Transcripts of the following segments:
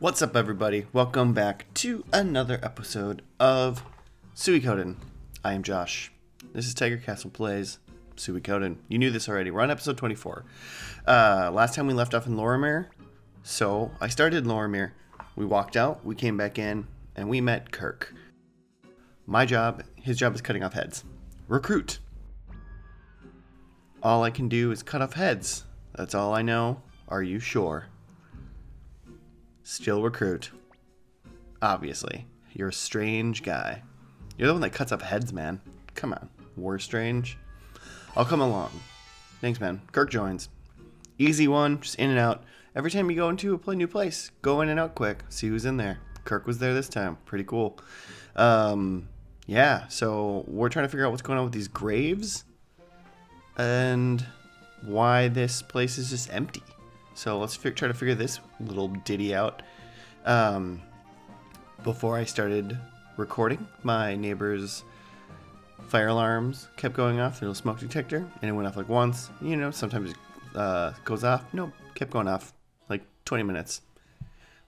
What's up, everybody? Welcome back to another episode of Suikoden. I am Josh. This is Tiger Castle Plays Suikoden. You knew this already. We're on episode 24. Last time we left off in Lorrimere, so I started in Lorrimere. We walked out, we came back in, and we met Kirk. My job, his job is cutting off heads. Recruit. All I can do is cut off heads. That's all I know. Are you sure? Still recruit. Obviously. You're a strange guy. You're the one that cuts off heads, man. Come on. We're strange. I'll come along. Thanks, man. Kirk joins. Easy one. Just in and out. Every time you go into a new place, go in and out quick. See who's in there. Kirk was there this time. Pretty cool. Yeah, so we're trying to figure out what's going on with these graves and why this place is just empty. So let's try to figure this little ditty out. Before I started recording, my neighbor's fire alarms kept going off, the little smoke detector, and it went off like once. You know, sometimes it goes off. Nope, kept going off like 20 minutes.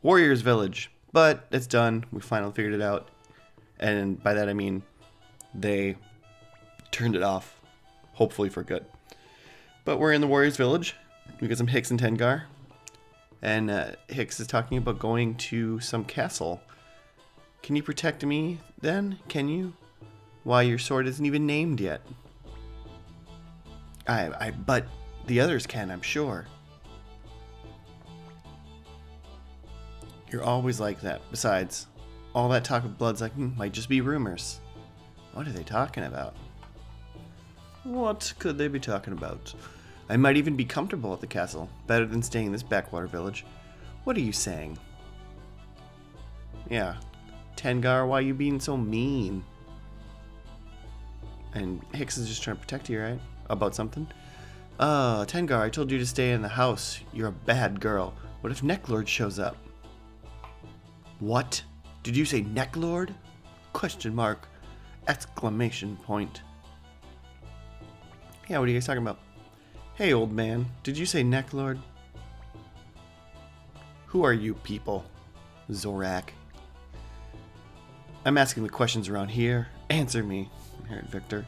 Warriors Village, but it's done. We finally figured it out. And by that I mean they turned it off, hopefully for good. But we're in the Warriors Village. We got some Hicks and Tengar. And Hicks is talking about going to some castle. Can you protect me then? Can you? Why, your sword isn't even named yet. But the others can, I'm sure. You're always like that. Besides, all that talk of blood's like, might just be rumors. What are they talking about? What could they be talking about? I might even be comfortable at the castle, better than staying in this backwater village. What are you saying? Yeah, Tengar, why are you being so mean? And Hicks is just trying to protect you, right? About something? Tengar, I told you to stay in the house. You're a bad girl. What if Necklord shows up? What? Did you say Necklord? Question mark. Exclamation point. Yeah, what are you guys talking about? Hey, old man, did you say Necklord? Who are you people? Zorak. I'm asking the questions around here. Answer me. I heard Victor.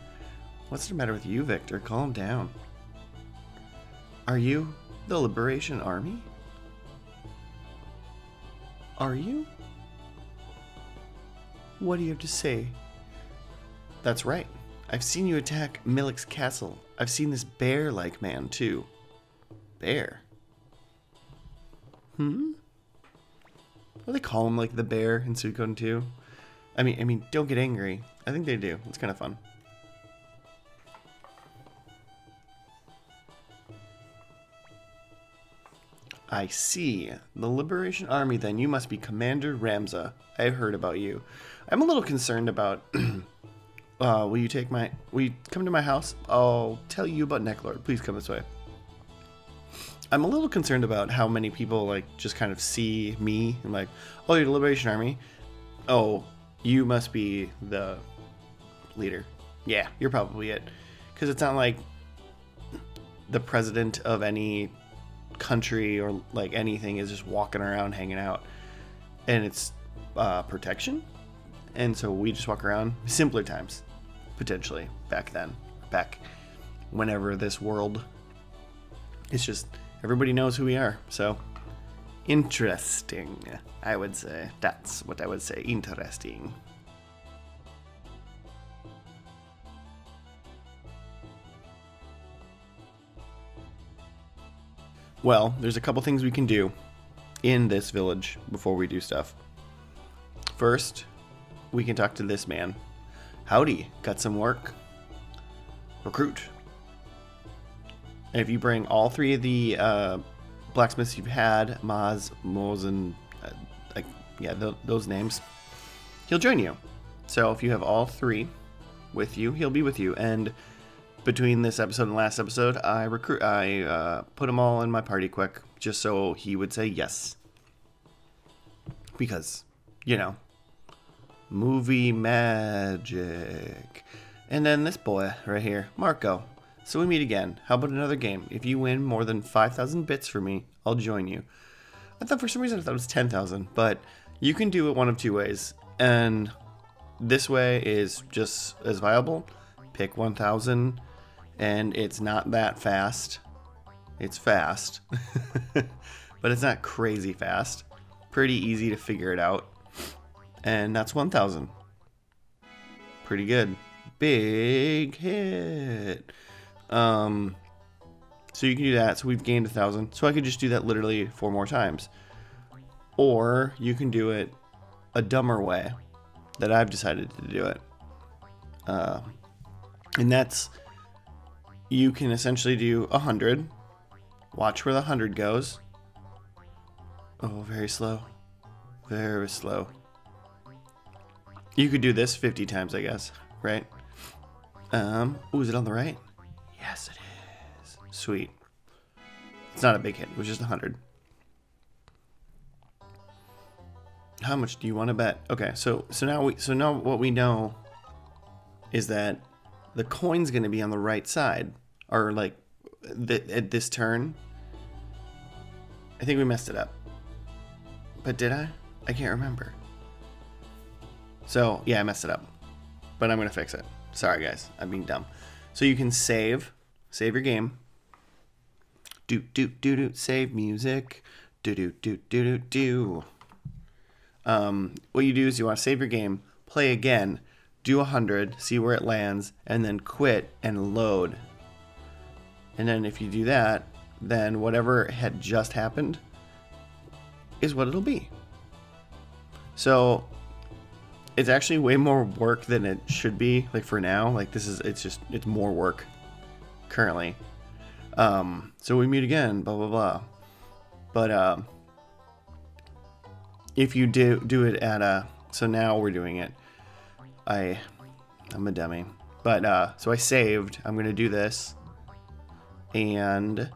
What's the matter with you, Victor? Calm down. Are you the Liberation Army? Are you? What do you have to say? That's right. I've seen you attack Milik's castle. I've seen this bear-like man, too. Bear? What do they call him, like, the bear in Suikoden 2? I mean, don't get angry. I think they do. It's kind of fun. I see. The Liberation Army, then. You must be Commander Ramza. I heard about you. I'm a little concerned about... will you come to my house? I'll tell you about Necklord. Please come this way. I'm a little concerned about how many people, like, just kind of see me and like, oh, you're the Liberation Army. Oh, you must be the leader. Yeah, you're probably it. Because it's not like the president of any country or, like, anything is just walking around hanging out. And it's protection. And so we just walk around. Simpler times. Potentially back then, back whenever this world, it's just everybody knows who we are. So interesting, I would say. That's what I would say. Interesting. Well, there's a couple things we can do in this village before we do stuff. First, we can talk to this man. Howdy, got some work? Recruit. And if you bring all three of the blacksmiths you've had, Maz, Moz, and those names, he'll join you. So if you have all three with you, he'll be with you. And between this episode and last episode, I put them all in my party quick, just so he would say yes. Because, you know, movie magic. And then this boy right here, Marco. So we meet again. How about another game? If you win more than 5,000 bits for me, I'll join you. I thought for some reason I thought it was 10,000, but you can do it one of two ways. And this way is just as viable. Pick 1,000 and it's not that fast. It's fast, but it's not crazy fast. Pretty easy to figure it out. And that's 1,000. Pretty good. Big hit. So you can do that. So we've gained 1,000. So I could just do that literally 4 more times. Or you can do it a dumber way that I've decided to do it. And that's, you can essentially do 100. Watch where the 100 goes. Oh, very slow. Very slow. You could do this 50 times, I guess, right? Ooh, is it on the right? Yes, it is. Sweet. It's not a big hit. It was just 100. How much do you want to bet? Okay, so now what we know is that the coin's going to be on the right side, or like at this turn. I think we messed it up. But did I? I can't remember. So yeah, I messed it up. But I'm going to fix it. Sorry guys, I'm being dumb. So you can save your game. Save music. What you do is you want to save your game, play again, do 100, see where it lands, and then quit and load. And then if you do that, then whatever had just happened is what it'll be. So it's actually way more work than it should be. Like for now, like it's more work currently. So we meet again, blah, blah, blah. But, if you do it at so now we're doing it. I'm a dummy. But, so I saved, I'm going to do this. And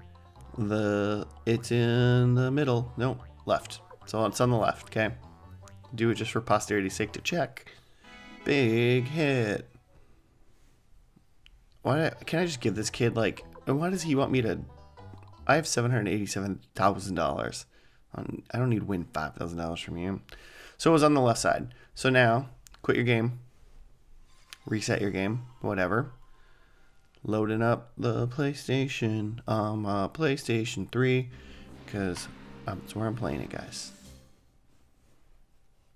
it's in the middle. No, left. So it's on the left, okay? Do it just for posterity's sake to check. Big hit. Can I just give this kid, like, why does he want me to? I have $787,000. I don't need to win $5,000 from you. So it was on the left side. So now, quit your game. Reset your game. Whatever. Loading up the PlayStation. PlayStation 3. Because that's where I'm playing it, guys.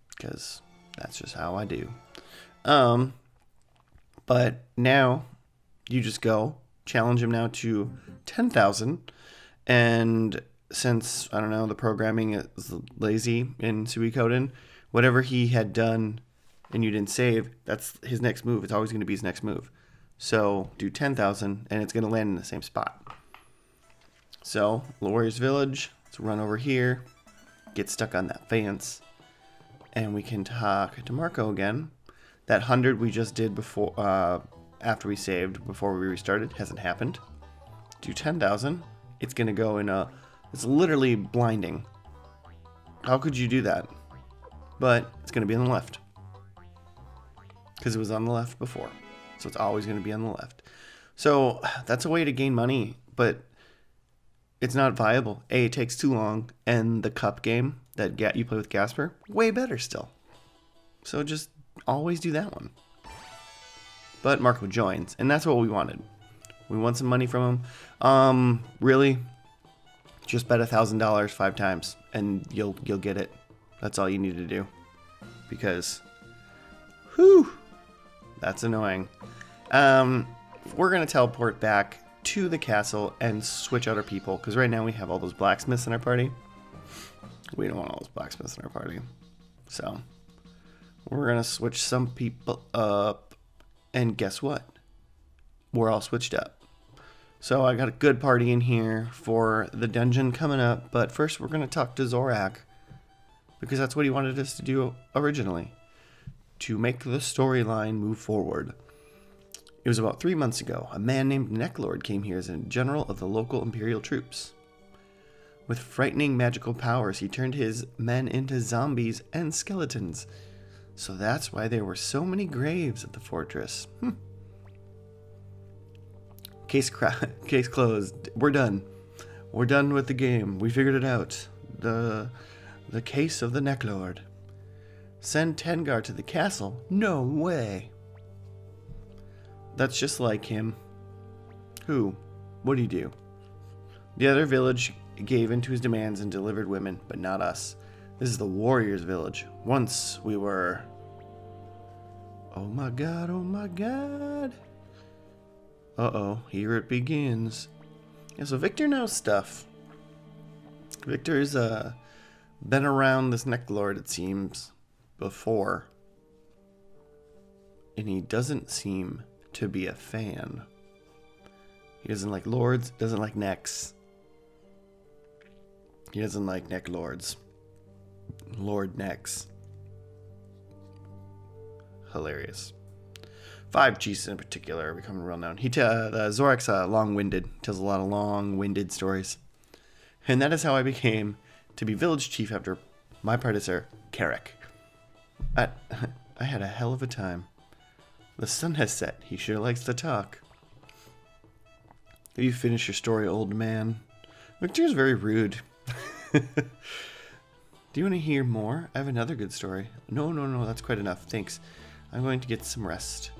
Because that's just how I do. But now, you just go. Challenge him now to 10,000. And since, I don't know, the programming is lazy in Suikoden, whatever he had done and you didn't save, that's his next move. It's always going to be his next move. So do 10,000 and it's going to land in the same spot. So, Warriors Village, let's run over here, get stuck on that fence, and we can talk to Marco again. That 100 we just did before, after we saved, before we restarted, hasn't happened. Do 10,000. It's going to go in a... It's literally blinding. How could you do that? But it's going to be on the left. Because it was on the left before. So it's always going to be on the left. So that's a way to gain money, but it's not viable. A, it takes too long, and the cup game that you play with Gasper, way better still. So just always do that one. But Marco joins, and that's what we wanted. We want some money from him. Really, just bet $1,000 5 times, and you'll get it. That's all you need to do. Because, whew, that's annoying. We're gonna teleport back to the castle and switch out our people, because right now we have all those blacksmiths in our party. We don't want all those blacksmiths in our party. So, we're gonna switch some people up, and guess what? We're all switched up. So I got a good party in here for the dungeon coming up, but first we're gonna talk to Zorak, because that's what he wanted us to do originally, to make the storyline move forward. It was about 3 months ago. A man named Necklord came here as a general of the local Imperial troops. With frightening magical powers, he turned his men into zombies and skeletons. So that's why there were so many graves at the fortress. Case closed. We're done. We're done with the game. We figured it out. the case of the Necklord. Send Tengar to the castle? No way. That's just like him. Who? What'd he do? The other village gave in to his demands and delivered women, but not us. This is the warriors' village. Once we were... Oh my god, oh my god. Uh-oh, here it begins. Yeah, so Victor knows stuff. Victor's been around this Necklord, it seems, before. And he doesn't seem to be a fan. He doesn't like lords, doesn't like necks. He doesn't like neck lords. Lord necks. Hilarious. 5 chiefs in particular are becoming well known. Zorak's long-winded. Tells a lot of long-winded stories. And that is how I became to be village chief after my predecessor, Carrick. I had a hell of a time. The sun has set. He sure likes to talk. Have you finished your story, old man? Victor's very rude. Do you want to hear more? I have another good story. No, that's quite enough. Thanks. I'm going to get some rest.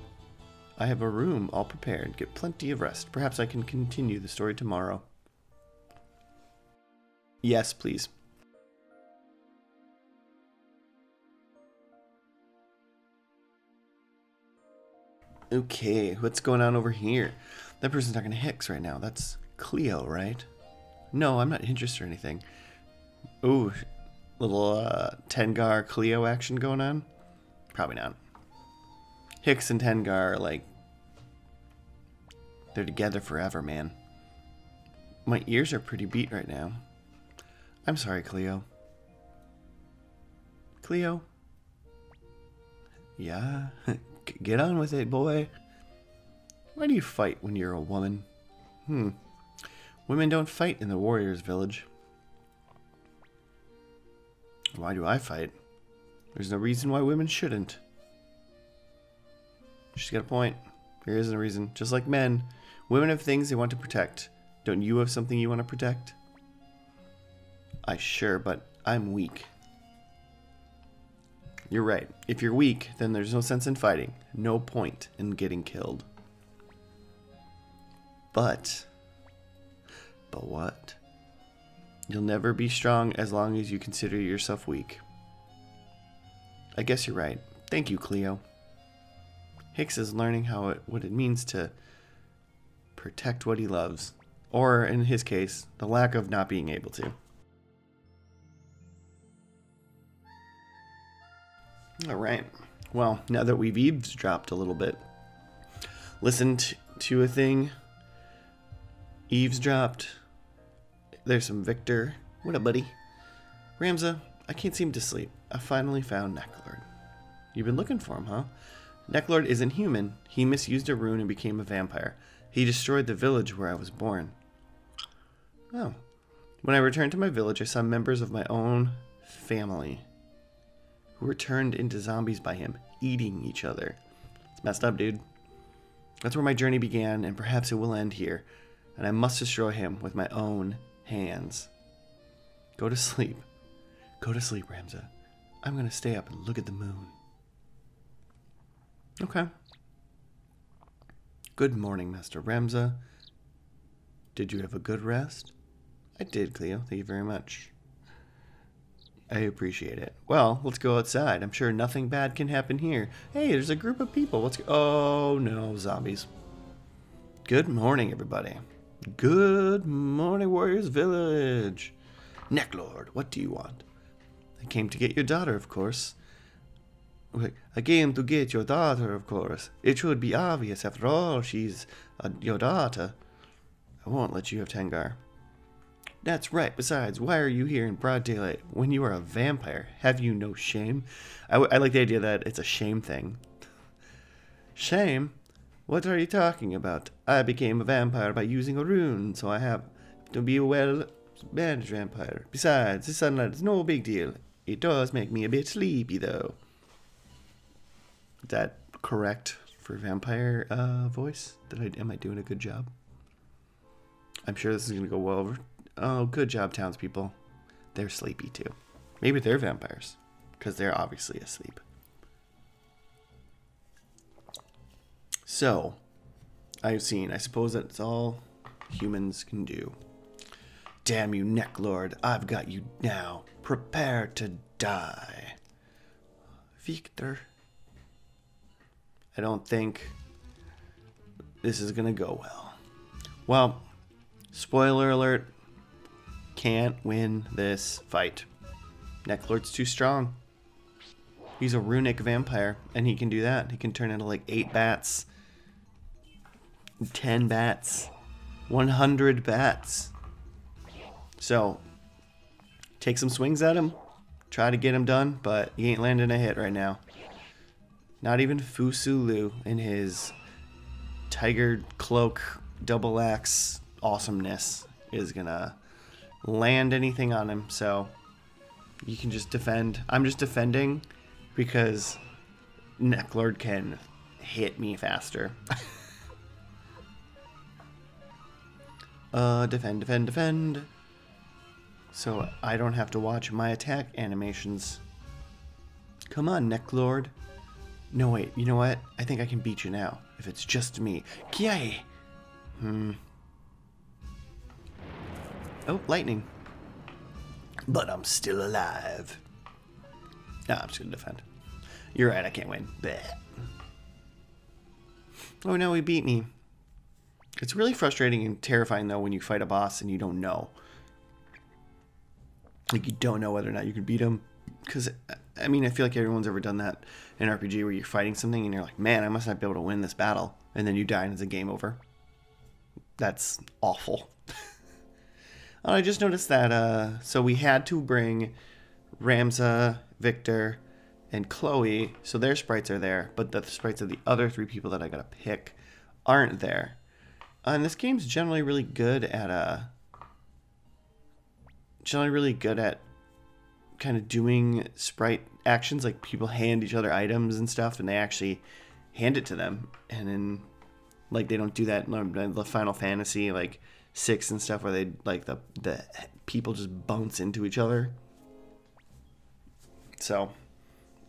I have a room all prepared. Get plenty of rest. Perhaps I can continue the story tomorrow. Yes, please. Okay, what's going on over here? That person's talking to Hicks right now. That's Cleo, right? No, I'm not interested in anything. Ooh, little Tengar Cleo action going on? Probably not. Hicks and Tengar are like... They're together forever, man. My ears are pretty beat right now. I'm sorry, Cleo. Cleo? Yeah? Get on with it, boy. Why do you fight when you're a woman? Women don't fight in the warriors' village. Why do I fight? There's no reason why women shouldn't. She's got a point. There isn't a reason. Just like men, women have things they want to protect. Don't you have something you want to protect? Sure, but I'm weak. You're right. If you're weak, then there's no sense in fighting. No point in getting killed. But what? You'll never be strong as long as you consider yourself weak. I guess you're right. Thank you, Cleo. Hicks is learning what it means to protect what he loves. Or, in his case, the lack of not being able to. Alright. Well, now that we've eavesdropped a little bit, listened to a thing, eavesdropped, there's some Victor. What up, buddy? Ramza, I can't seem to sleep. I finally found Necklord. You've been looking for him, huh? Necklord isn't human. He misused a rune and became a vampire. He destroyed the village where I was born. Oh. When I returned to my village, I saw members of my own family who were turned into zombies by him, eating each other. It's messed up, dude. That's where my journey began, and perhaps it will end here. And I must destroy him with my own hands. Go to sleep. Go to sleep, Ramza. I'm going to stay up and look at the moon. Okay. Good morning, Master Ramza. Did you have a good rest? I did, Cleo. Thank you very much. I appreciate it. Well, let's go outside. I'm sure nothing bad can happen here. Hey, there's a group of people. Oh, no, zombies. Good morning, everybody. Good morning, Warriors Village. Necklord, what do you want? I came to get your daughter, of course. I came to get your daughter, of course. It should be obvious. After all, she's your daughter. I won't let you have Tengar. That's right. Besides, why are you here in broad daylight when you are a vampire? Have you no shame? I like the idea that it's a shame thing. Shame? What are you talking about? I became a vampire by using a rune, so I have to be a well-managed vampire. Besides, the sunlight is no big deal. It does make me a bit sleepy, though. Is that correct for vampire voice? Am I doing a good job? I'm sure this is going to go well over. Oh, good job, townspeople. they're sleepy too. Maybe they're vampires, because they're obviously asleep. So, I suppose that's all humans can do. Damn you, Necklord, I've got you now. Prepare to die. Victor. I don't think this is gonna go well. Well, spoiler alert, can't win this fight. Necklord's too strong. He's a runic vampire, and he can do that. He can turn into like 8 bats, 10 bats, 100 bats. So, take some swings at him, try to get him done, but he ain't landing a hit right now. Not even Fusulu in his tiger cloak double axe awesomeness is gonna land anything on him, so you can just defend. I'm just defending because Necklord can hit me faster. Defend, defend, defend. So I don't have to watch my attack animations. Come on, Necklord. No, wait, you know what? I think I can beat you now, if it's just me. Kiai! Oh, lightning. But I'm still alive. No, I'm just gonna defend. You're right, I can't win. Blech. Oh no, he beat me. It's really frustrating and terrifying though when you fight a boss and you don't know. Like you don't know whether or not you can beat him. Because, I mean, I feel like everyone's ever done that in RPG where you're fighting something and you're like, man, I must not be able to win this battle. And then you die and it's a game over. That's awful. I just noticed that, so we had to bring Ramza, Victor, and Chloe. So their sprites are there, but the sprites of the other 3 people that I gotta pick aren't there. And this game's generally really good at, kind of doing sprite actions, like people hand each other items and stuff and they actually hand it to them, and then like they don't do that in the Final Fantasy like 6 and stuff where they like the people just bounce into each other. So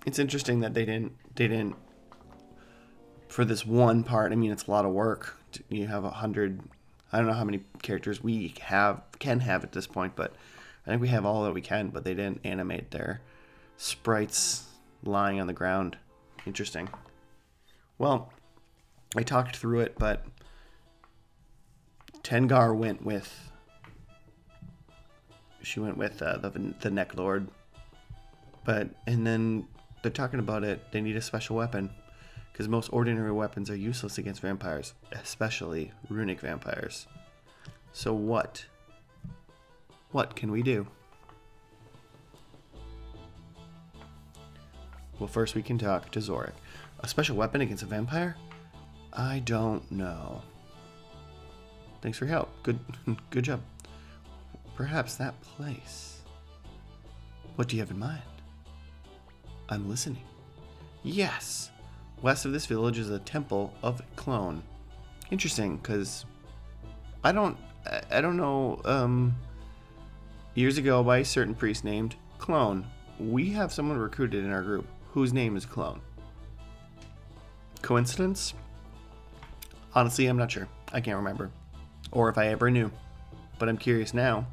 it's interesting that they didn't for this one part. I mean, it's a lot of work. You have 100, I don't know how many characters we can have at this point, but I think we have all that we can, but they didn't animate their sprites lying on the ground. Interesting. Well, I talked through it, but Tengar went with the Necklord. And then they're talking about it, they need a special weapon because most ordinary weapons are useless against vampires, especially runic vampires. So what can we do? Well, first we can talk to Zorik. A special weapon against a vampire? I don't know. Thanks for your help. Good job. Perhaps that place. What do you have in mind? I'm listening. Yes. West of this village is a temple of Clone. Interesting, because I don't know. Years ago, by a certain priest named Clone, we have someone recruited in our group whose name is Clone. Coincidence? Honestly, I'm not sure. I can't remember. Or if I ever knew. But I'm curious now.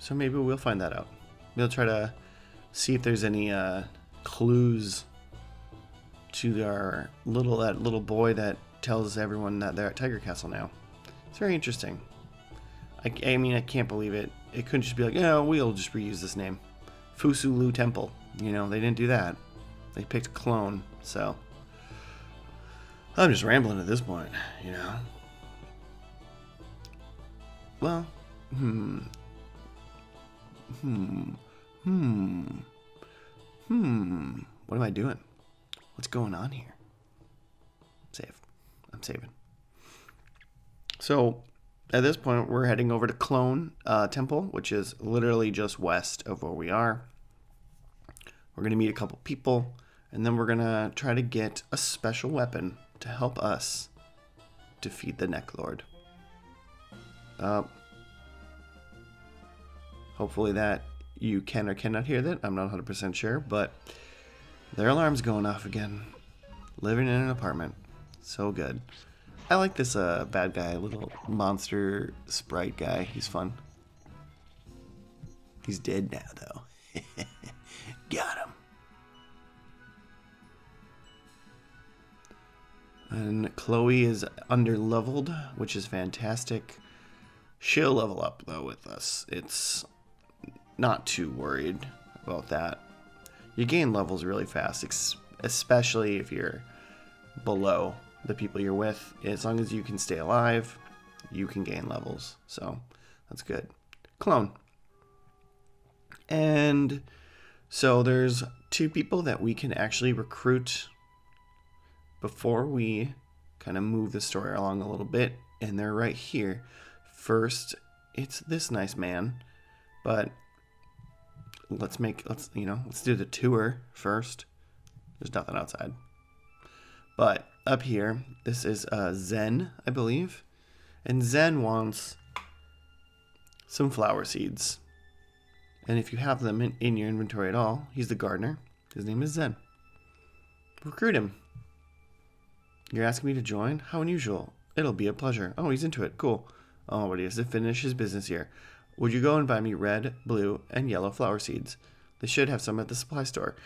So maybe we'll find that out. We'll try to see if there's any clues to that little boy that tells everyone that they're at Tiger Castle now. It's very interesting. I mean, I can't believe it. It couldn't just be like, oh, we'll just reuse this name. Fusulu Temple. You know, they didn't do that. They picked Clone, so. I'm just rambling at this point, you know. Well, what am I doing? What's going on here? Save. I'm saving. So, at this point, we're heading over to Clone Temple, which is literally just west of where we are. We're going to meet a couple people, and then we're going to try to get a special weapon to help us defeat the Necklord. Hopefully that you can or cannot hear that. I'm not 100% sure, but their alarm's going off again. Living in an apartment. So good. I like this bad guy, little monster sprite guy. He's fun. He's dead now, though. Got him. And Chloe is under-leveled, which is fantastic. She'll level up, though, with us. It's not too worried about that. You gain levels really fast, especially if you're below the people you're with. As long as you can stay alive, you can gain levels. So that's good. Clone. And so there's 2 people that we can actually recruit before we kind of move the story along a little bit, and they're right here. First, it's this nice man, but let's do the tour first. There's nothing outside. But up here, this is Zen, I believe. And Zen wants some flower seeds. And if you have them in your inventory at all, he's the gardener. His name is Zen. Recruit him. You're asking me to join? How unusual. It'll be a pleasure. Oh, he's into it. Cool. Oh, but he has to finish his business here. Would you go and buy me red, blue, and yellow flower seeds? They should have some at the supply store.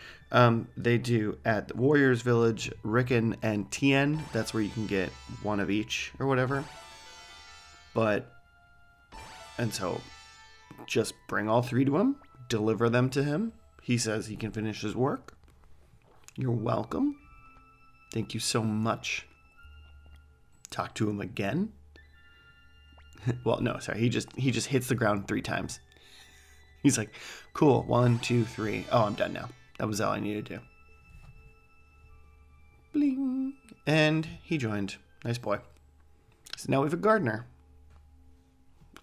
They do at Warriors Village, Rickon, and Tien. That's where you can get one of each or whatever. And so just bring all 3 to him. Deliver them to him. He says he can finish his work. You're welcome. Thank you so much. Talk to him again. Well, no, sorry. He just hits the ground 3 times. He's like, cool. 1, 2, 3. Oh, I'm done now. That was all I needed to do. Bling. And he joined. Nice boy. So now we have a gardener.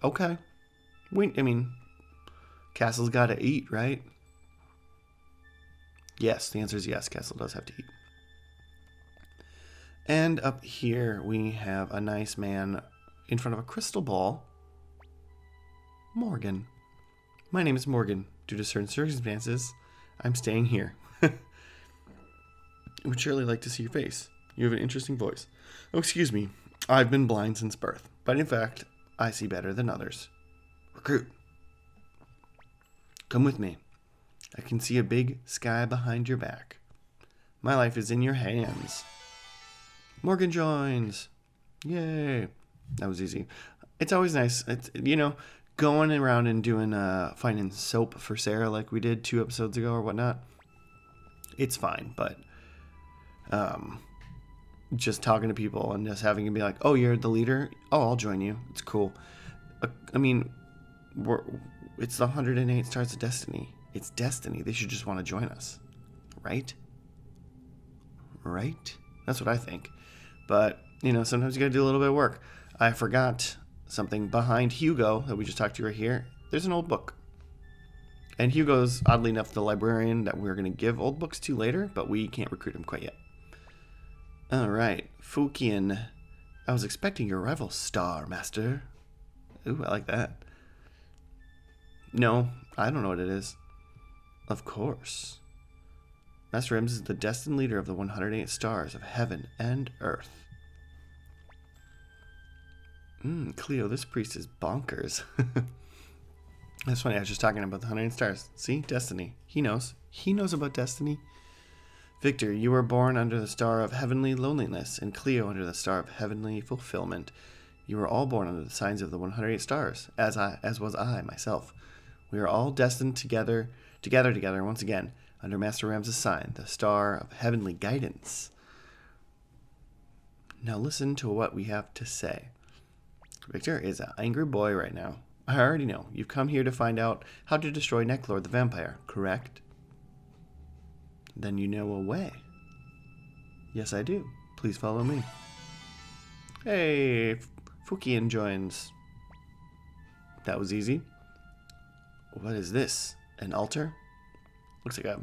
Okay. Castle's got to eat, right? Yes, the answer is yes. Castle does have to eat. And up here we have a nice man in front of a crystal ball. Morgan. My name is Morgan. Due to certain circumstances, I'm staying here. I would surely like to see your face. You have an interesting voice. Oh, excuse me. I've been blind since birth, but in fact, I see better than others. Recruit. Come with me. I can see a big sky behind your back. My life is in your hands. Morgan joins. Yay. That was easy. It's always nice. It's, going around and doing finding soap for Sarah like we did 2 episodes ago or whatnot. It's fine, but just talking to people and just having to be like, oh, you're the leader? Oh, I'll join you. It's cool. It's the 108 Stars of Destiny. It's destiny. They should just want to join us. Right? Right? That's what I think. But, sometimes you gotta do a little bit of work. I forgot something behind Hugo that we just talked to right here. There's an old book. And Hugo's, oddly enough, the librarian that we're going to give old books to later, but we can't recruit him quite yet. Alright, Fukian. I was expecting your arrival, Star Master. Ooh, I like that. No, I don't know what it is. Of course. Master Rems is the destined leader of the 108 stars of heaven and earth. Cleo, this priest is bonkers. That's funny, I was just talking about the 108 stars. See? Destiny. He knows. He knows about destiny. Victor, you were born under the star of heavenly loneliness, and Cleo under the star of heavenly fulfillment. You were all born under the signs of the 108 stars, as was I myself. We are all destined together once again, under Master Ram's sign, the star of heavenly guidance. Now listen to what we have to say. Victor is an angry boy right now. I already know. You've come here to find out how to destroy Necklord the vampire, correct? Then you know a way. Yes, I do. Please follow me. Hey, Fukian joins. That was easy. What is this? An altar? Looks like a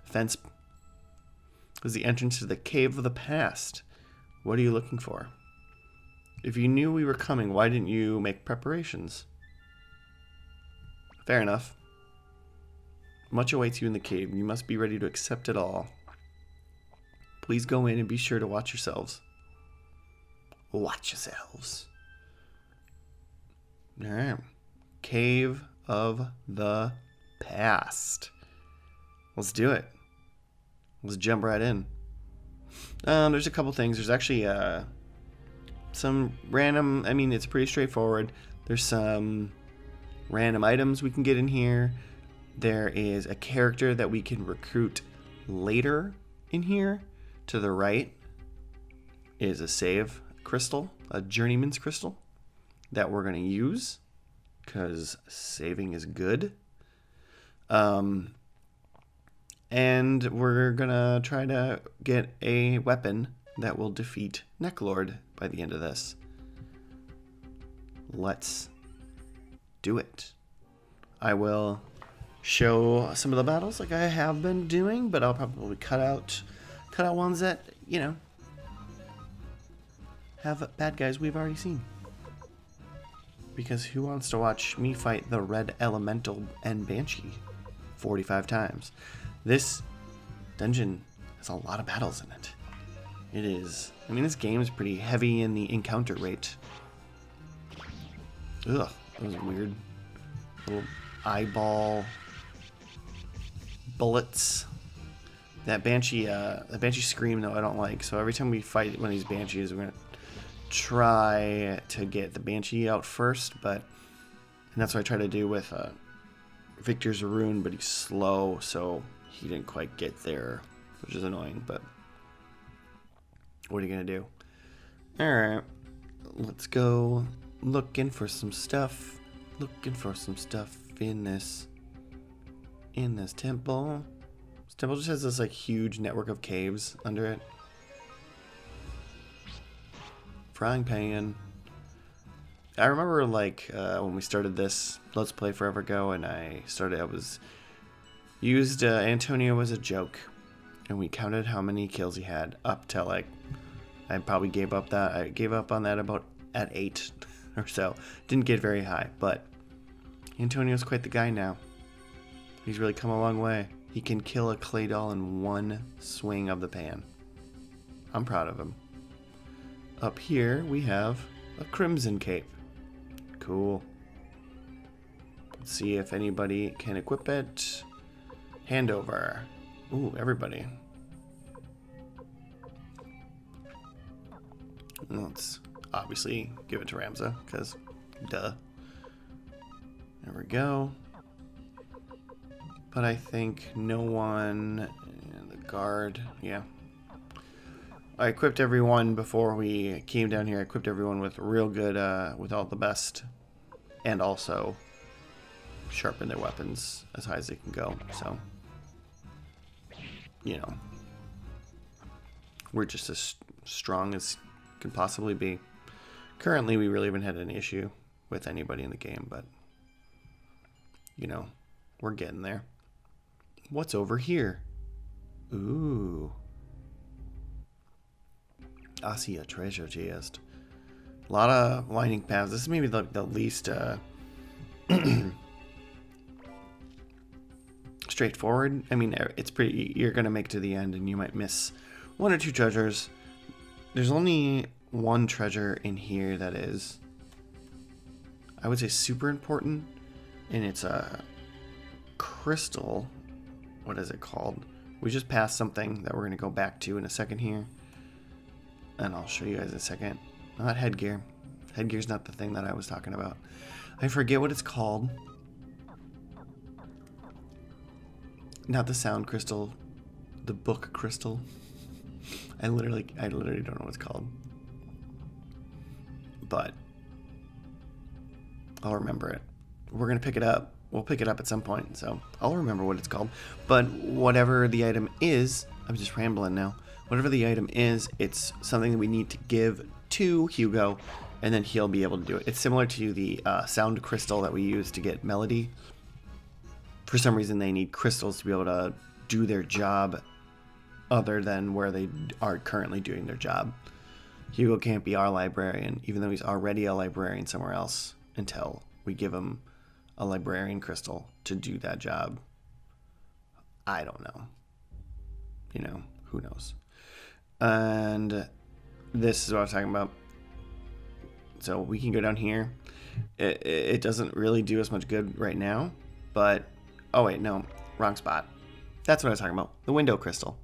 fence. It was the entrance to the cave of the past. What are you looking for? If you knew we were coming, why didn't you make preparations? Fair enough. Much awaits you in the cave. You must be ready to accept it all. Please go in and be sure to watch yourselves. Watch yourselves. Alright. Cave of the Past. Let's do it. Let's jump right in. There's a couple things. There's actually some random... I mean, it's pretty straightforward. There's some random items we can get in here. There is a character that we can recruit later in here. To the right is a save crystal, a journeyman's crystal that we're going to use because saving is good. And we're going to try to get a weapon that will defeat Necklord by the end of this. Let's do it. I will show some of the battles like I have been doing, but I'll probably cut out ones that, you know, have bad guys we've already seen. Because who wants to watch me fight the Red Elemental and Banshee 45 times? This dungeon has a lot of battles in it. It is. I mean, this game is pretty heavy in the encounter rate. Ugh, that was weird. Little eyeball bullets. That Banshee scream, though, I don't like. So every time we fight one of these Banshees, we're going to try to get the Banshee out first. And that's what I try to do with Victor's rune, but he's slow, so he didn't quite get there, which is annoying. But what are you going to do? Alright, let's go looking for some stuff. Looking for some stuff in this temple. This temple just has this like huge network of caves under it. Frying pan. I remember like when we started this Let's Play forever ago, and I used Antonio as a joke, and we counted how many kills he had up till like I probably gave up on that about at 8 or so. Didn't get very high, but Antonio's quite the guy now. He's really come a long way. He can kill a clay doll in one swing of the pan. I'm proud of him. Up here we have a crimson cape. Cool. Let's see if anybody can equip it. Hand over. Ooh, everybody. Let's obviously give it to Ramza, because duh. There we go. But I think no one... The guard, yeah. I equipped everyone before we came down here. I equipped everyone with real good, with all the best. And also sharpen their weapons as high as they can go. So, you know. We're just as strong as can possibly be. Currently, we really haven't had an issue with anybody in the game, but, you know, we're getting there. What's over here? Ooh. I see a treasure chest. A lot of winding paths. This is maybe the least straightforward. I mean, it's pretty... You're going to make it to the end and you might miss one or two treasures. There's only one treasure in here that is, I would say, super important. And it's a crystal. What is it called? We just passed something that we're going to go back to in a second here. And I'll show you guys in a second. Not headgear. Headgear's not the thing that I was talking about. I forget what it's called. Not the sound crystal. The book crystal. I literally don't know what it's called. But I'll remember it. We're going to pick it up. We'll pick it up at some point, so I'll remember what it's called. But whatever the item is, I'm just rambling now. Whatever the item is, it's something that we need to give to Hugo, and then he'll be able to do it. It's similar to the sound crystal that we use to get Melody. For some reason, they need crystals to be able to do their job other than where they are currently doing their job. Hugo can't be our librarian, even though he's already a librarian somewhere else, until we give him a librarian crystal to do that job. I don't know. You know, who knows? And this is what I was talking about. So we can go down here. It doesn't really do us much good right now, but... Oh, wait, no. Wrong spot. That's what I was talking about. The window crystal.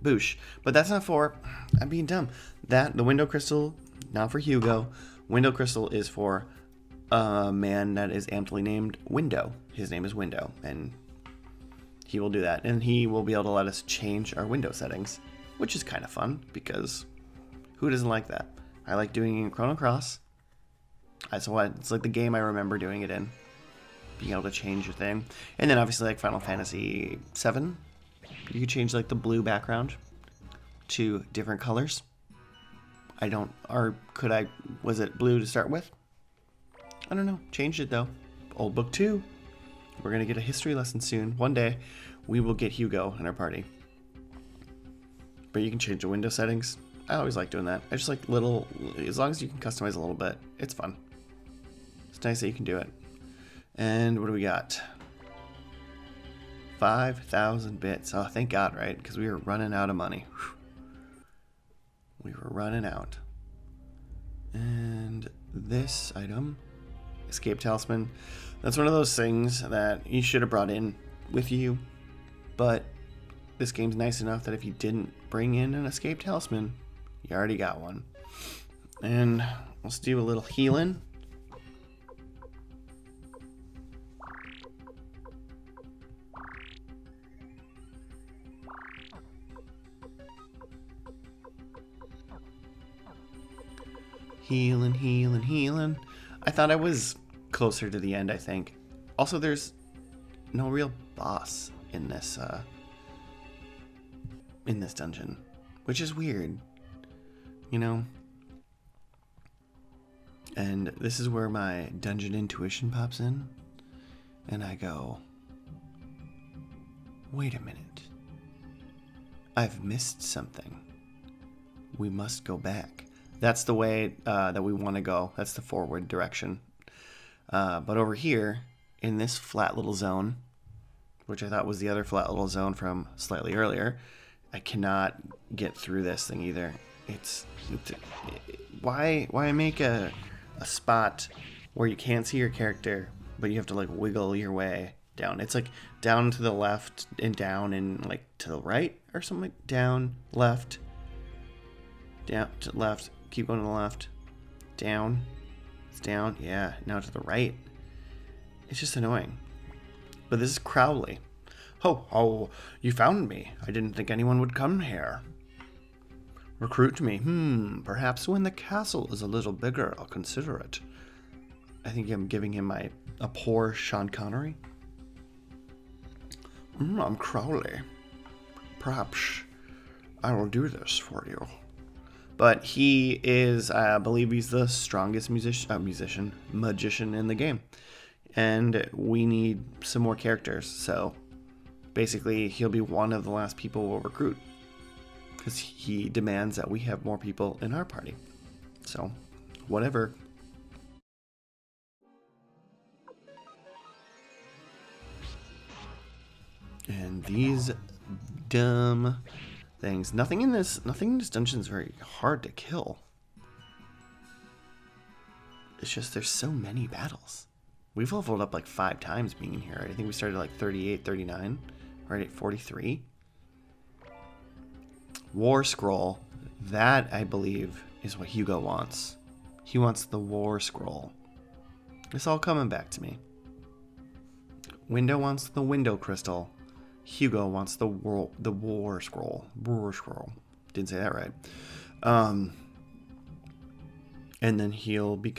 Boosh. But that's not for... I'm being dumb. The window crystal, not for Hugo. Window crystal is for a man that is aptly named Window. His name is Window, and he will do that. And he will be able to let us change our window settings, which is kind of fun, because who doesn't like that? I like doing it in Chrono Cross. It's like the game I remember doing it in. Being able to change your thing. And then obviously like Final Fantasy VII, you could change like the blue background to different colors. Was it blue to start with? I don't know. Changed it though. Old Book 2. We're going to get a history lesson soon. One day we will get Hugo in our party. But you can change the window settings. I always like doing that. I just like as long as you can customize a little bit, it's fun. It's nice that you can do it. And what do we got? 5,000 bits. Oh, thank God, right? Because we were running out of money. Whew. We were running out. And this item, Escape Talisman, that's one of those things that you should have brought in with you. But this game's nice enough that if you didn't bring in an Escape Talisman, you already got one. And let's do a little healing. Healing, healing, healing. I thought I was closer to the end, I think. Also, there's no real boss in this dungeon, which is weird, you know? And this is where my dungeon intuition pops in, and I go, wait a minute. I've missed something. We must go back. That's the way that we want to go. That's the forward direction. But over here, in this flat little zone, which I thought was the other flat little zone from slightly earlier, I cannot get through this thing either. Why make a spot where you can't see your character, but you have to like wiggle your way down? It's like down to the left and down and like to the right or something. Like down, left, down to left. Keep going to the left. Down. It's down. Yeah, now to the right. It's just annoying. But this is Crowley. Ho, ho, you found me. I didn't think anyone would come here. Recruit me. Perhaps when the castle is a little bigger, I'll consider it. I think I'm giving him a poor Sean Connery. I'm Crowley. Perhaps I will do this for you. But he is, I believe he's the strongest magician in the game. And we need some more characters. So basically he'll be one of the last people we'll recruit. Because he demands that we have more people in our party. So, whatever. And these dumb things. Nothing in this dungeon is very hard to kill. It's just there's so many battles. We've leveled up like 5 times being in here. Right? I think we started at like 38, 39, right at 43. War Scroll. That, I believe, is what Hugo wants. He wants the War Scroll. It's all coming back to me. Window wants the Window Crystal. Hugo wants the War Scroll. War Scroll. Didn't say that right. And then he'll be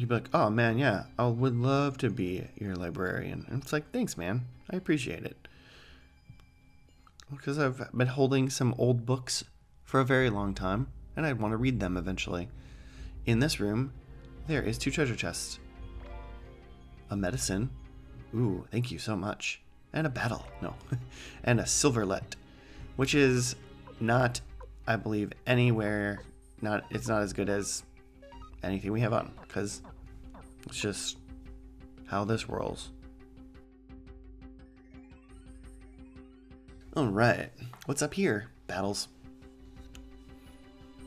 like, oh man, yeah, I would love to be your librarian. And it's like, thanks, man. I appreciate it. Because I've been holding some old books for a very long time, and I'd want to read them eventually. In this room, there is 2 treasure chests. A medicine. Ooh, thank you so much. And a battle. No. And a silverlet. Which is not, I believe, anywhere. It's not as good as anything we have on. Because it's just how this rolls. Alright, what's up here? Battles.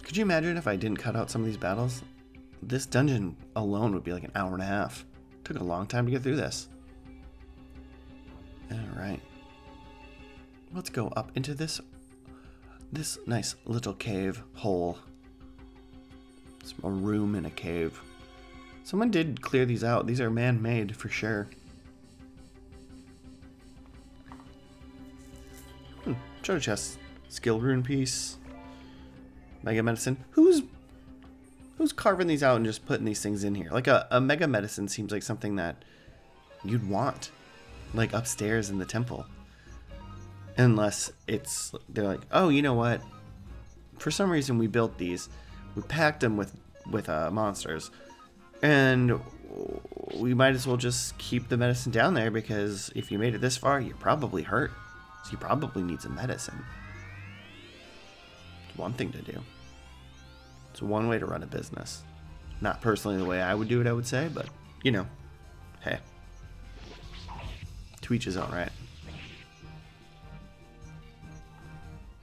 Could you imagine if I didn't cut out some of these battles? This dungeon alone would be like an hour and a half. Took a long time to get through this. Alright. Let's go up into this nice little cave hole. It's a room in a cave. Someone did clear these out. These are man-made for sure. Treasure chest. Skill rune piece. Mega medicine. Who's carving these out and just putting these things in here? Like a mega medicine seems like something that you'd want. Like upstairs in the temple. Unless they're like, oh, you know what? For some reason we built these. We packed them with monsters. And we might as well just keep the medicine down there because if you made it this far, you're probably hurt. So you probably need some medicine. It's one thing to do. It's one way to run a business. Not personally the way I would do it, I would say, but, you know, hey. To each his own, right?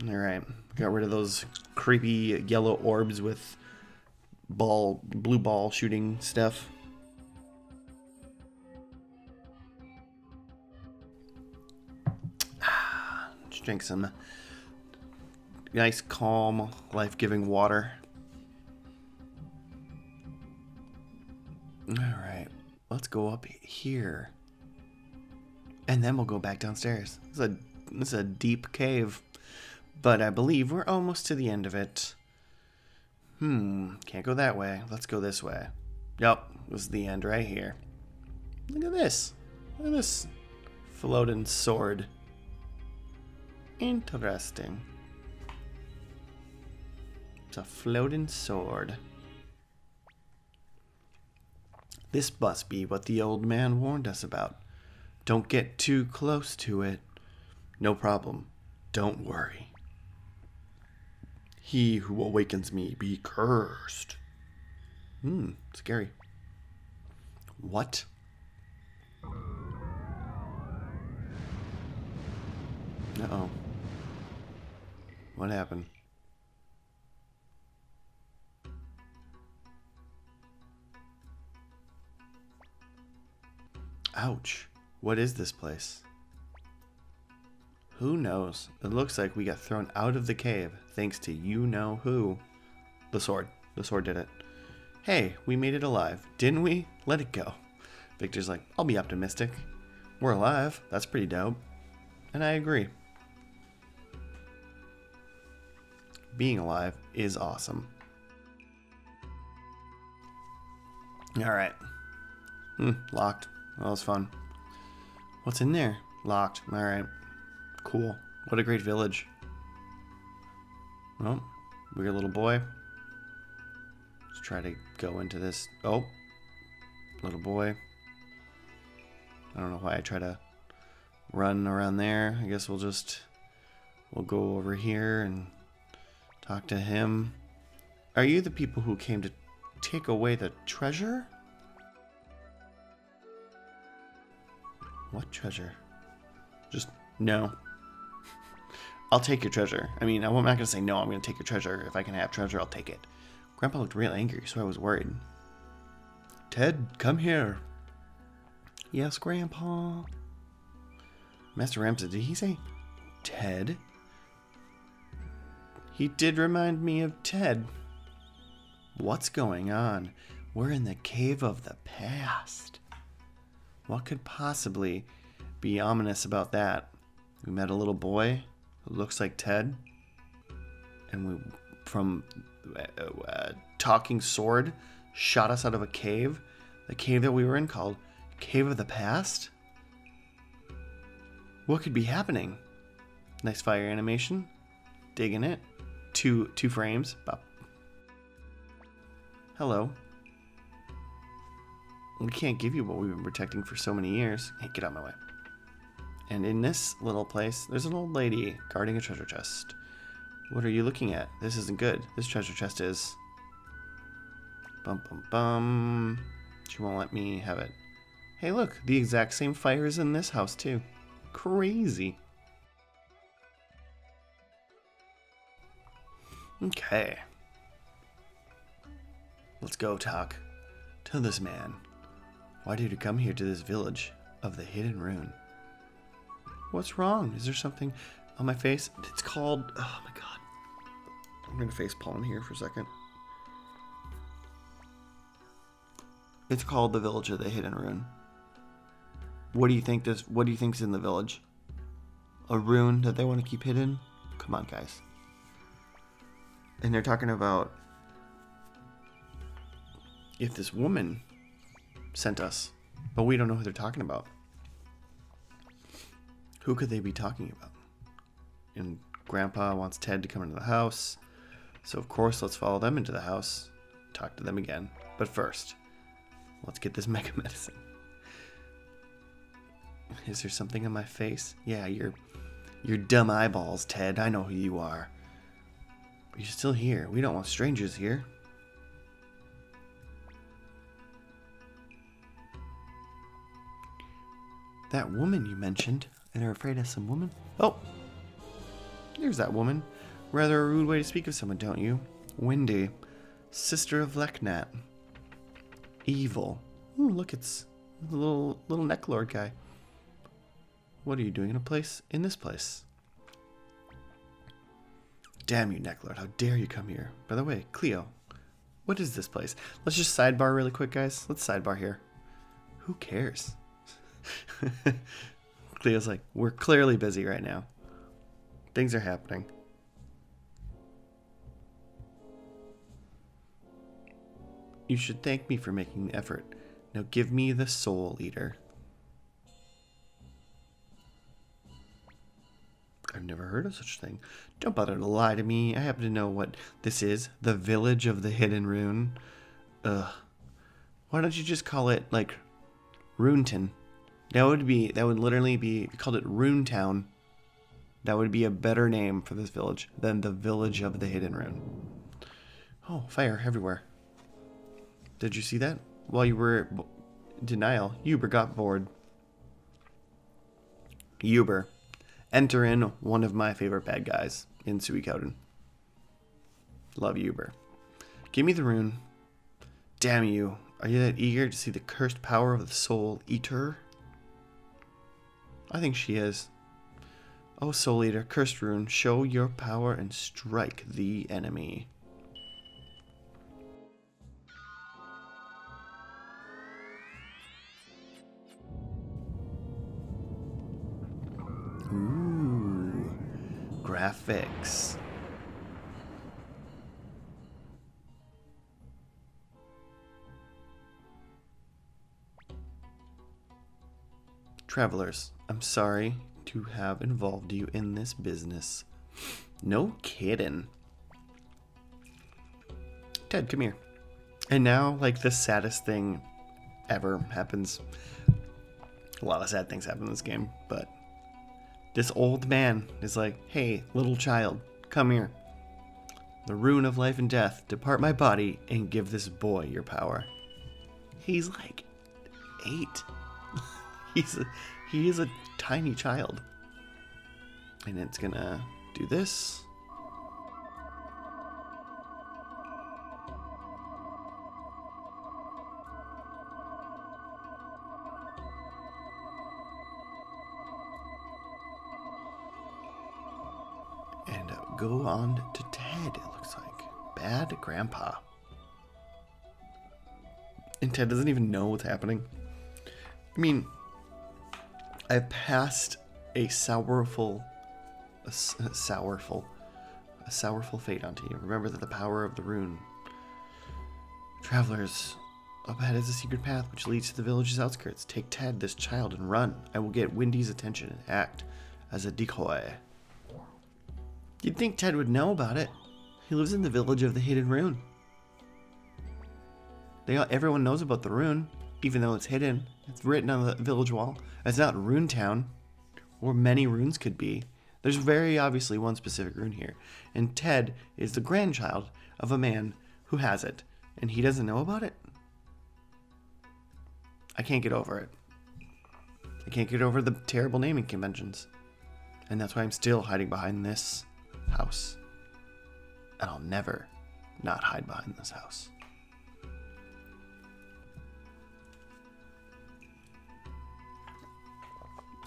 Alright, got rid of those creepy yellow orbs with blue ball shooting stuff. Just drink some nice, calm, life-giving water. Alright, let's go up here. And then we'll go back downstairs. This is a deep cave. But I believe we're almost to the end of it. Can't go that way. Let's go this way. Yep, this is the end right here. Look at this. Look at this floating sword. Interesting. It's a floating sword. This must be what the old man warned us about. Don't get too close to it. No problem. Don't worry. He who awakens me be cursed. Scary. What? Uh-oh. What happened? Ouch. What is this place? Who knows? It looks like we got thrown out of the cave thanks to you-know-who. The sword. The sword did it. Hey, we made it alive. Didn't we? Let it go. Victor's like, I'll be optimistic. We're alive. That's pretty dope. And I agree. Being alive is awesome. Alright. Locked. That was fun. What's in there? Locked. Alright. Cool. What a great village. Well, weird little boy. Let's try to go into this. Oh. Little boy. I don't know why I try to run around there. I guess we'll go over here and talk to him. Are you the people who came to take away the treasure? What treasure? Just no. I'll take your treasure. I mean, I'm not going to say no, I'm going to take your treasure. If I can have treasure, I'll take it. Grandpa looked real angry, so I was worried. Ted, come here. Yes, Grandpa. Master Ramsey, did he say Ted? He did remind me of Ted. What's going on? We're in the cave of the past. What could possibly be ominous about that? We met a little boy who looks like Ted. And we, from a talking sword, shot us out of a cave. The cave that we were in called Cave of the Past? What could be happening? Nice fire animation. Digging it. Two frames. Bop. Hello. We can't give you what we've been protecting for so many years. Hey, get out of my way. And in this little place, there's an old lady guarding a treasure chest. What are you looking at? This isn't good. This treasure chest is... Bum, bum, bum. She won't let me have it. Hey, look, the exact same fire is in this house, too. Crazy. Okay. Let's go talk to this man. Why did you come here to this village of the hidden rune? What's wrong? Is there something on my face? It's called... Oh my god. I'm going to face palm here for a second. It's called the Village of the Hidden Rune. What do you think think's in the village? A rune that they want to keep hidden? Come on, guys. And they're talking about if this woman sent us, but we don't know who they're talking about. Who could they be talking about? And Grandpa wants Ted to come into the house, so of course let's follow them into the house, talk to them again. But first, let's get this mega medicine. Is there something on my face? Yeah, your dumb eyeballs, Ted. I know who you are. But you're still here. We don't want strangers here. That woman you mentioned, and are afraid of some woman? Oh, there's that woman. Rather a rude way to speak of someone, don't you? Wendy, sister of Leknat. Evil. Ooh, look, it's the little neck lord guy. What are you doing in this place? Damn you, Necklord, how dare you come here? By the way, Cleo, what is this place? Let's just sidebar really quick, guys. Let's sidebar here. Who cares? Cleo's like, we're clearly busy right now. Things are happening. You should thank me for making the effort. Now give me the soul eater. I've never heard of such a thing. Don't bother to lie to me. I happen to know what this is. The Village of the Hidden Rune. Ugh. Why don't you just call it, like, Runeton? That would literally be, if you called it Rune Town, that would be a better name for this village than the Village of the Hidden Rune. Oh, fire everywhere. Did you see that? While you were in denial, Uber got bored. Uber. Enter in one of my favorite bad guys in Suikoden. Love Uber. Give me the rune. Damn you. Are you that eager to see the cursed power of the Soul Eater? I think she is. Oh, Soul Eater, cursed rune, show your power and strike the enemy. Ooh, graphics. Travelers, I'm sorry to have involved you in this business. No kidding. Ted, come here. And now, like, the saddest thing ever happens. A lot of sad things happen in this game, but this old man is like, hey, little child, come here. The rune of life and death, depart my body and give this boy your power. He's like 8. He is a tiny child. And it's gonna do this. And go on to Ted, it looks like. Bad grandpa. And Ted doesn't even know what's happening. I mean, I've passed a sourful fate onto you. Remember that the power of the rune. Travelers, up ahead is a secret path which leads to the village's outskirts. Take Ted, this child, and run. I will get Wendy's attention and act as a decoy. You'd think Ted would know about it. He lives in the village of the hidden rune. Everyone knows about the rune, even though it's hidden. It's written on the village wall. It's not Rune Town, or many runes could be. There's very obviously one specific rune here. And Ted is the grandchild of a man who has it, and he doesn't know about it? I can't get over it. I can't get over the terrible naming conventions. And that's why I'm still hiding behind this house. And I'll never not hide behind this house.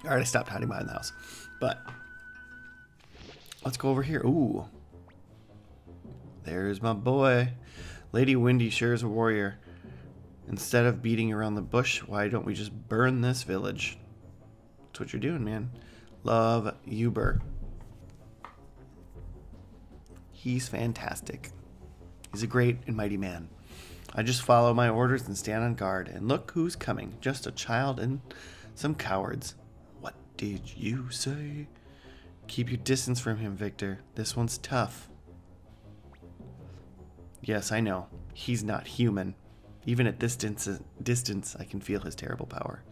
I already stopped hiding behind the house. But let's go over here. Ooh. There's my boy. Lady Windy sure is a warrior. Instead of beating around the bush, why don't we just burn this village? That's what you're doing, man. Love Uber. He's fantastic. He's a great and mighty man. I just follow my orders and stand on guard. And look who's coming. Just a child and some cowards. What did you say? Keep your distance from him, Victor. This one's tough. Yes, I know. He's not human. Even at this distance, I can feel his terrible power.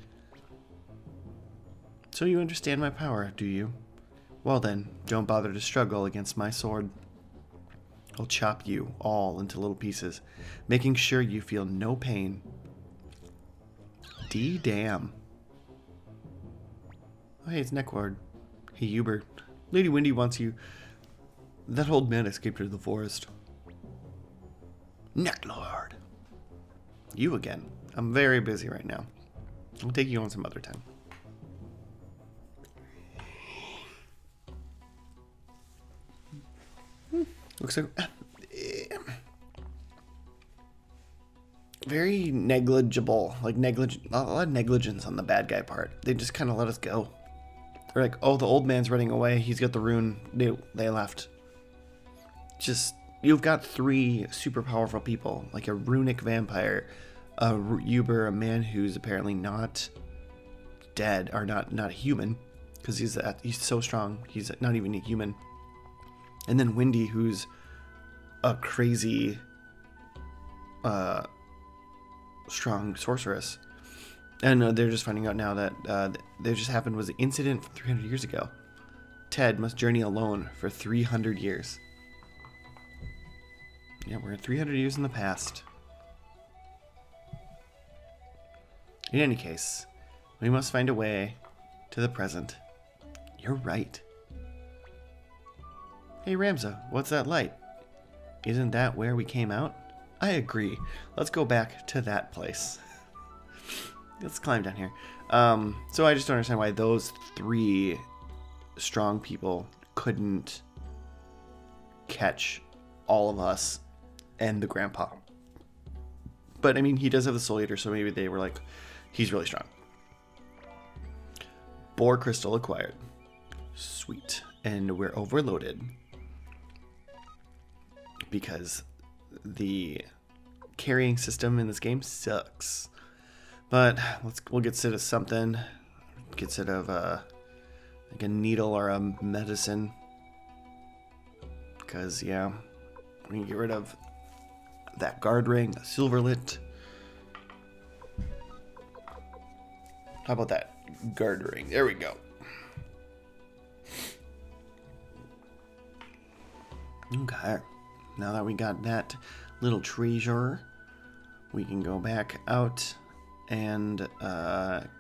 So you understand my power, do you? Well then, don't bother to struggle against my sword. I'll chop you all into little pieces, making sure you feel no pain. D-damn. Oh, hey, it's Neckward. Hey, Hubert. Lady Windy wants you. That old man escaped to the forest. Necklord. You again. I'm very busy right now. I'll take you on some other time. Looks like very negligible, like a lot of negligence on the bad guy part. They just kind of let us go. They're like, oh, the old man's running away. He's got the rune. They left. Just, you've got 3 super powerful people, like a runic vampire, a Uber, a man who's apparently not dead or not human, because he's so strong. He's not even a human. And then Windy, who's a crazy, strong sorceress. And they're just finding out now that there just happened was an incident from 300 years ago. Ted must journey alone for 300 years. Yeah, we're 300 years in the past. In any case, we must find a way to the present. You're right. Hey Ramza, what's that light? Isn't that where we came out? I agree. Let's go back to that place. Let's climb down here. So I just don't understand why those 3 strong people couldn't catch all of us and the grandpa. But I mean, he does have the soul eater, so maybe they were like, he's really strong. Boar crystal acquired. Sweet. And we're overloaded. Because the carrying system in this game sucks. But we'll get rid of something. Get rid of like a needle or a medicine. Because yeah, we can get rid of that guard ring, a silverlet. How about that guard ring? There we go. Okay. Now that we got that little treasure, we can go back out and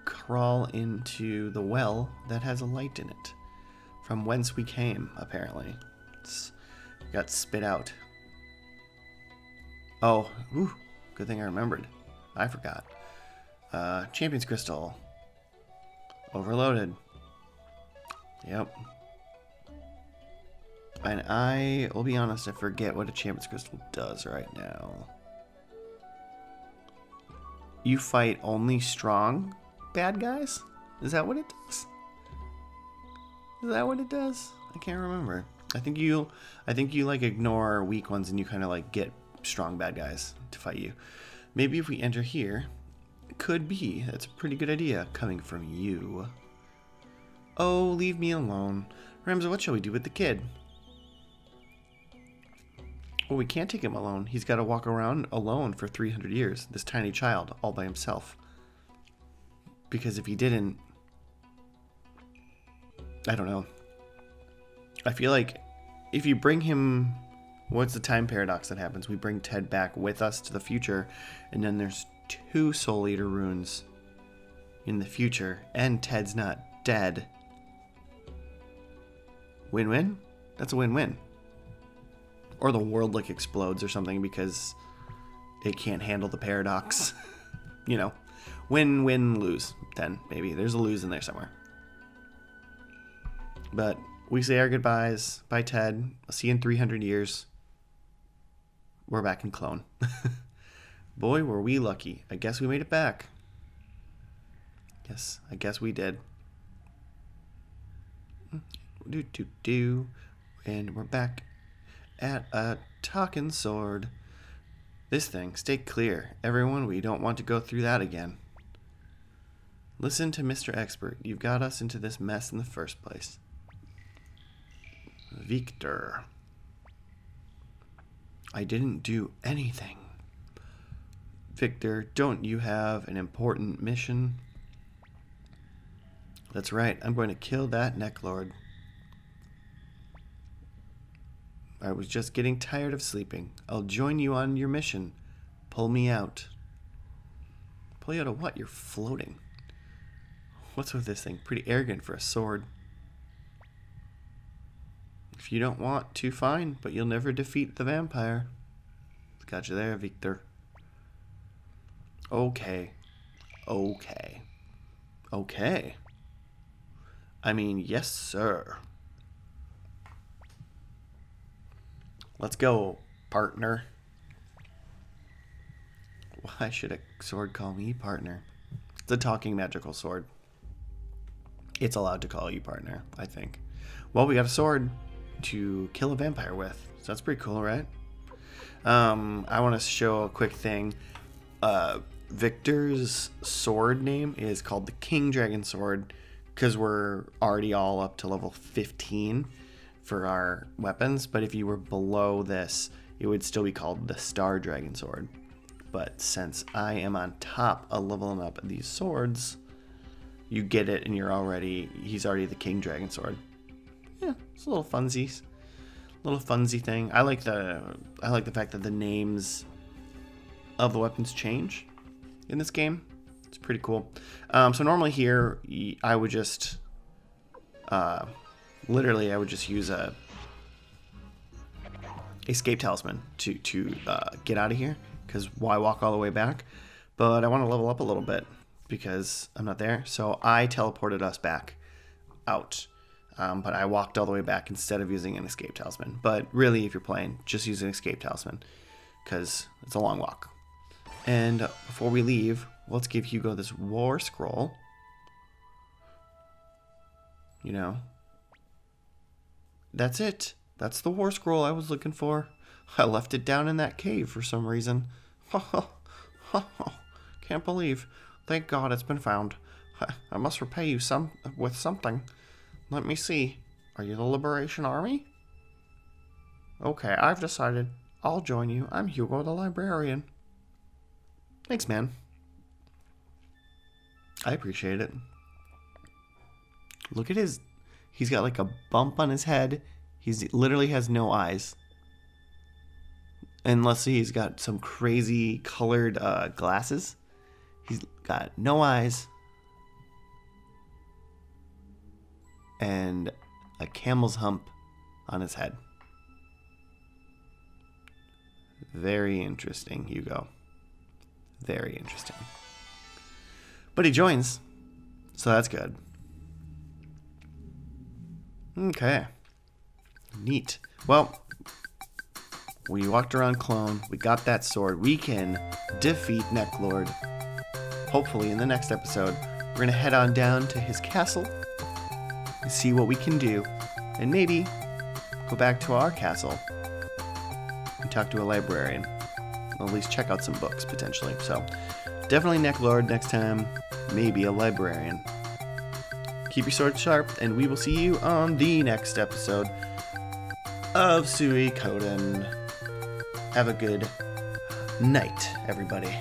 crawl into the well that has a light in it. From whence we came, apparently. It's got spit out. Oh, ooh, good thing I remembered. I forgot. Champion's Crystal. Overloaded. Yep. And I will be honest, I forget what a Champion's Crystal does right now. You fight only strong bad guys? Is that what it does? Is that what it does? I can't remember. I think you like ignore weak ones and you kind of like get strong bad guys to fight you. Maybe if we enter here, it could be. That's a pretty good idea coming from you. Oh, leave me alone. Ramza, what shall we do with the kid? Well, we can't take him alone. He's got to walk around alone for 300 years. This tiny child, all by himself. Because if he didn't... I don't know. I feel like if you bring him... What's the time paradox that happens? We bring Ted back with us to the future, and then there's 2 Soul Eater runes in the future, and Ted's not dead. Win-win? That's a win-win. Or the world like explodes or something because it can't handle the paradox. You know, win-win-lose. Then maybe there's a lose in there somewhere. But we say our goodbyes. Bye, Ted. I'll see you in 300 years. We're back in Clone. Boy, were we lucky. I guess we made it back. Yes, I guess we did. And we're back at a talking sword. This thing, stay clear. Everyone, we don't want to go through that again. Listen to Mr. Expert. You've got us into this mess in the first place. Victor. I didn't do anything. Victor, don't you have an important mission? That's right. I'm going to kill that Necklord. I was just getting tired of sleeping. I'll join you on your mission. Pull me out. Pull you out of what? You're floating. What's with this thing? Pretty arrogant for a sword. If you don't want to, fine, but you'll never defeat the vampire. Got you there, Victor. Okay. Okay. Okay. I mean, yes, sir. Let's go, partner. Why should a sword call me partner? It's a talking magical sword. It's allowed to call you partner, I think. Well, we got a sword to kill a vampire with. So that's pretty cool, right? I want to show a quick thing. Victor's sword name is called the King Dragon Sword because we're already all up to level 15 for our weapons. But if you were below this, it would still be called the Star Dragon Sword. But since I am on top of leveling up these swords, you get it and he's already the King Dragon Sword. Yeah, it's a little funsies. Little funsy thing. I like the fact that the names of the weapons change in this game. It's pretty cool. So normally here I would just literally I would just use a escape talisman to get out of here, because why walk all the way back? But I want to level up a little bit because I'm not there. So I teleported us back out. But I walked all the way back instead of using an escape talisman. But really, if you're playing, just use an escape talisman because it's a long walk. And before we leave, let's give Hugo this war scroll. You know, that's it. That's the war scroll I was looking for. I left it down in that cave for some reason. Can't believe. Thank God it's been found. I must repay you with something. Let me see. Are you the Liberation Army? Okay, I've decided. I'll join you. I'm Hugo the Librarian. Thanks, man. I appreciate it. Look at he's got like a bump on his head. He's literally has no eyes. Unless he's got some crazy colored glasses. He's got no eyes. And a camel's hump on his head. Very interesting, Hugo. Very interesting. But he joins, so that's good. Okay. Neat. Well, we walked around Clone. We got that sword. We can defeat Necklord. Hopefully in the next episode, we're going to head on down to his castle. See what we can do, and maybe go back to our castle and talk to a librarian. Or at least check out some books, potentially. So, definitely Necklord next time, maybe a librarian. Keep your sword sharp, and we will see you on the next episode of Suikoden. Have a good night, everybody.